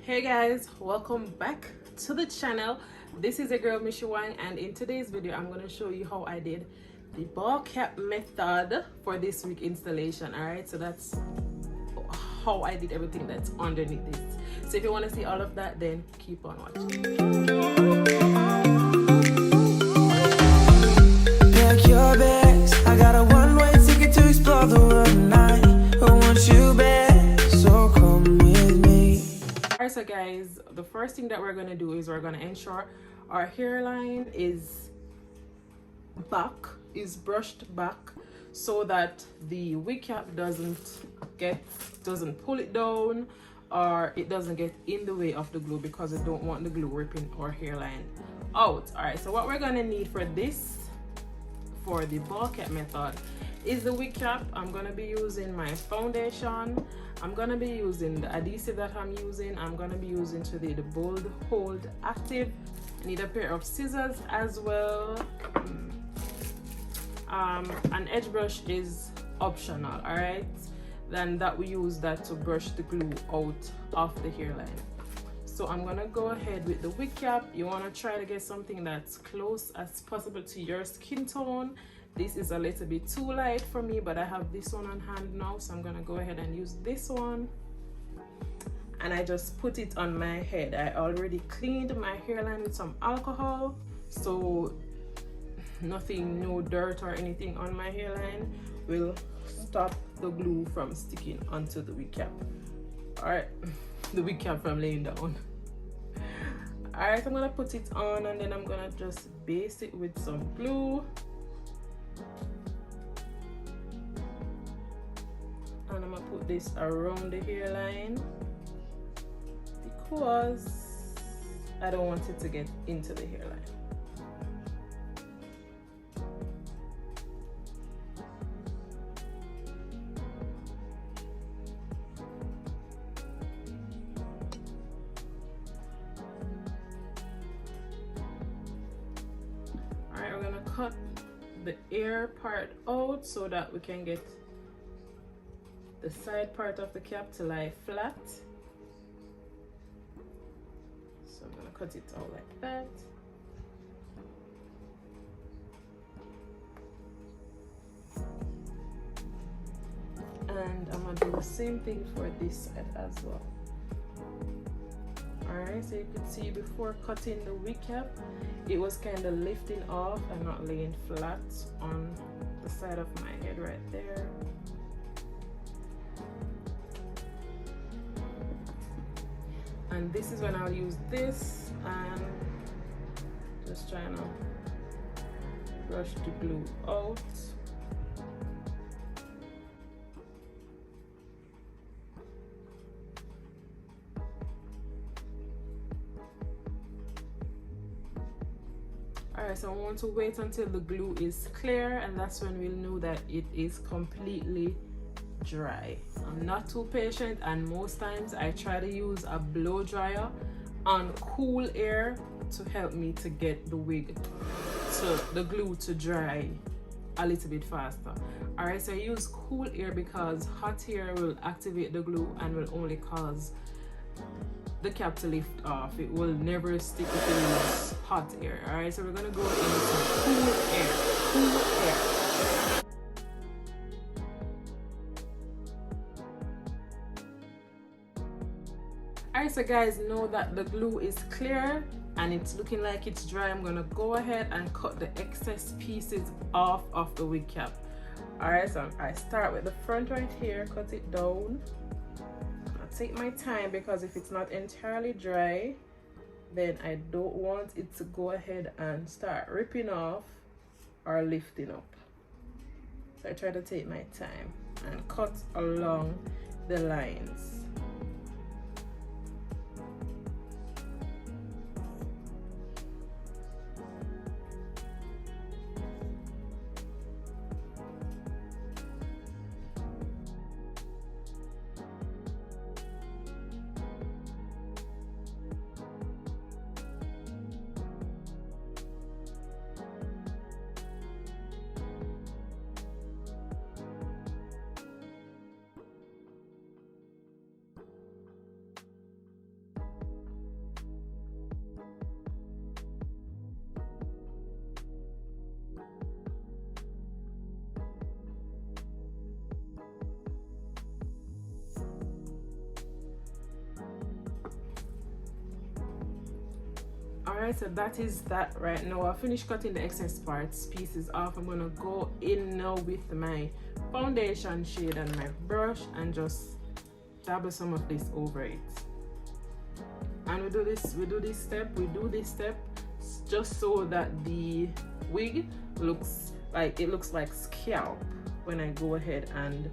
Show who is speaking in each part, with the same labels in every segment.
Speaker 1: Hey guys, welcome back to the channel. This is a girl Mishi Wang, and in today's video I'm going to show you how I did the ball cap method for this wig installation. All right, so that's how I did everything that's underneath this. So if you want to see all of that, then keep on watching.
Speaker 2: Pack your bags, I got a one-way ticket to explore the world tonight. I want you back, so come with me.
Speaker 1: Alright, so guys, the first thing that we're going to do is we're going to ensure our hairline is brushed back, so that the wig cap doesn't pull it down, or it doesn't get in the way of the glue, because we don't want the glue ripping our hairline out. All right, so what we're gonna need for the ball cap method is the wig cap. I'm gonna be using my foundation. I'm gonna be using the adhesive that I'm using. I'm gonna be using today the Bold Hold Active. I need a pair of scissors as well. An edge brush is optional, all right? Then that we use that to brush the glue out of the hairline. So I'm gonna go ahead with the wig cap. You wanna try to get something that's close as possible to your skin tone. This is a little bit too light for me, but I have this one on hand now, so I'm gonna go ahead and use this one. And I just put it on my head. I already cleaned my hairline with some alcohol, so nothing, no dirt or anything on my hairline will stop the glue from sticking onto the wig cap. All right, the wig cap from laying down. All right, I'm gonna put it on, and then I'm gonna just base it with some glue. And I'm gonna put this around the hairline because I don't want it to get into the hairline. Alright, we're gonna cut the air part out so that we can get the side part of the cap to lie flat. So I'm gonna cut it out like that. And I'm gonna do the same thing for this side as well. Alright, so you can see before cutting the wig cap, it was kind of lifting off and not laying flat on the side of my head right there. And this is when I'll use this and just trying to brush the glue out. Alright, so I want to wait until the glue is clear, and that's when we'll know that it is completely dry. I'm not too patient, and most times I try to use a blow dryer on cool air to help me to get the wig, so the glue to dry a little bit faster. Alright, so I use cool air because hot air will activate the glue and will only cause the cap to lift off. It will never stick if you use hot air. Alright, so we're gonna go into cool air. Cool air. Alright, so guys, know that the glue is clear and it's looking like it's dry. I'm gonna go ahead and cut the excess pieces off of the wig cap. Alright, so I start with the front right here, cut it down. I take my time because if it's not entirely dry, then I don't want it to go ahead and start ripping off or lifting up. So I try to take my time and cut along the lines. Alright, so that is that right now. I finished cutting the excess pieces off. I'm gonna go in now with my foundation shade and my brush and just dabble some of this over it. And we do this step just so that the wig looks like scalp when I go ahead and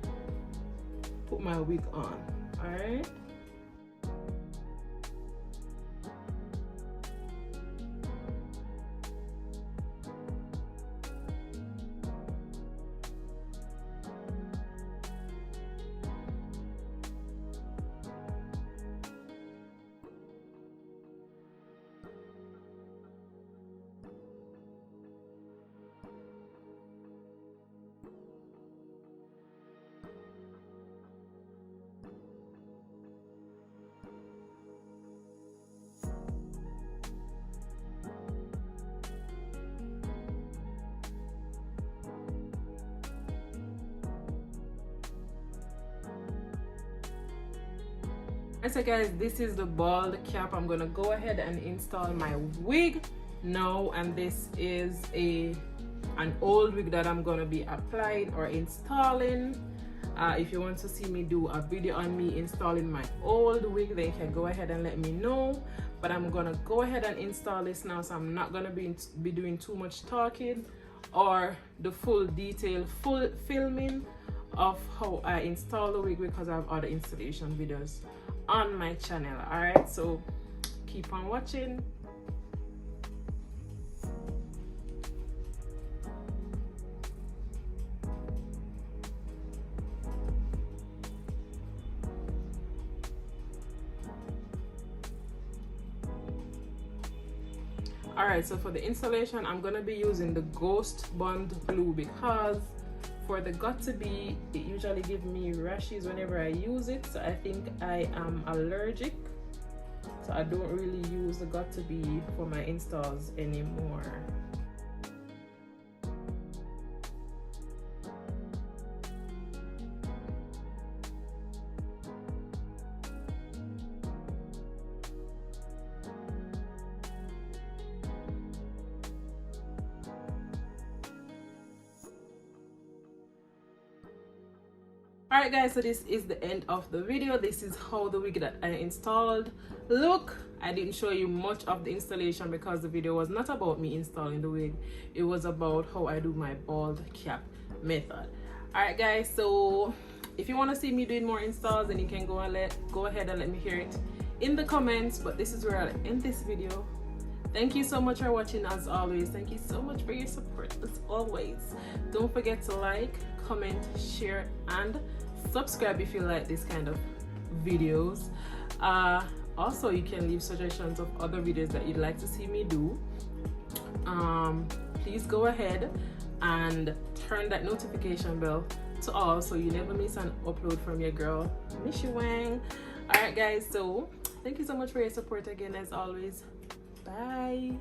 Speaker 1: put my wig on. Alright. And so guys, this is the bald cap. I'm gonna go ahead and install my wig now, and this is an old wig that I'm gonna be applying or installing. If you want to see me do a video on me installing my old wig, then you can go ahead and let me know. But I'm gonna go ahead and install this now, so I'm not gonna be doing too much talking or the full filming of how I install the wig, because I have other installation videos on my channel. All right, so keep on watching. All right, so for the installation, I'm gonna be using the Ghost Bond glue, because for the got to be, it usually gives me rashes whenever I use it, so I think I am allergic, so I don't really use the got to be for my installs anymore. Alright guys, so this is the end of the video. This is how the wig that I installed look. I didn't show you much of the installation because the video was not about me installing the wig. It was about how I do my bald cap method. Alright guys, so if you want to see me doing more installs, then you can go ahead and let me hear it in the comments. But this is where I'll end this video. Thank you so much for watching. As always, thank you so much for your support as always. Don't forget to like, comment, share, and subscribe if you like this kind of videos. Also, you can leave suggestions of other videos that you'd like to see me do. Please go ahead and turn that notification bell to all so you never miss an upload from your girl, Miss Wang. Alright guys, so thank you so much for your support again as always. Bye.